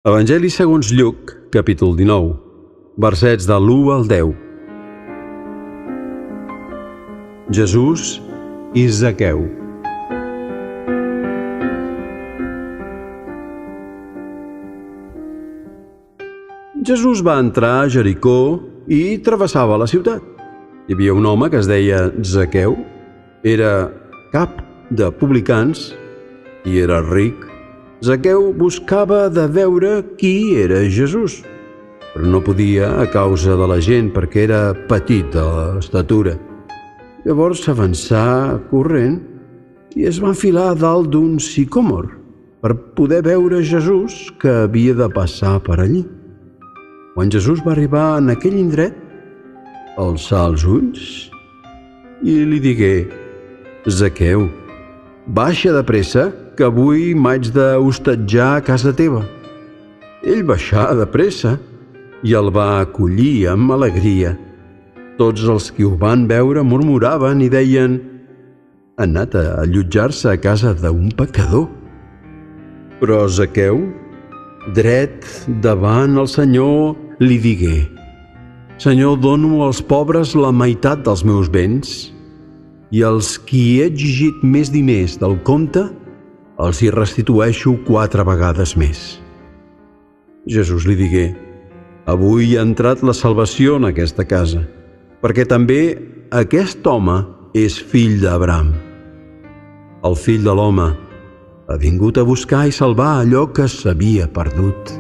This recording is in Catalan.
Evangeli segons Lluc, capítol 19, versets de l'1 al 10. Jesús i Zaqueu. Jesús va entrar a Jericó i travessava la ciutat. Hi havia un home que es deia Zaqueu, era cap de publicans i era ric. Zaqueu buscava de veure qui era Jesús, però no podia a causa de la gent perquè era petit de l'estatura. Llavors s'avançà corrent i es va enfilar dalt d'un sicòmor per poder veure Jesús que havia de passar per allí. Quan Jesús va arribar en aquell indret, alçà els ulls i li digué: «Zaqueu, baixa de pressa, que avui m'haig d'hostatjar a casa teva». Ell baixà de pressa i el va acollir amb alegria. Tots els qui ho van veure murmuraven i deien: «Ha anat a allotjar-se a casa d'un pecador». Però Zaqueu, dret davant el Senyor, li digué: «Senyor, dono als pobres la meitat dels meus béns, i als qui he exigit més diners del compte, els hi restitueixo 4 vegades més». Jesús li digué: «Avui ha entrat la salvació en aquesta casa, perquè també aquest home és fill d'Abraham. El Fill de l'Home ha vingut a buscar i salvar allò que s'havia perdut».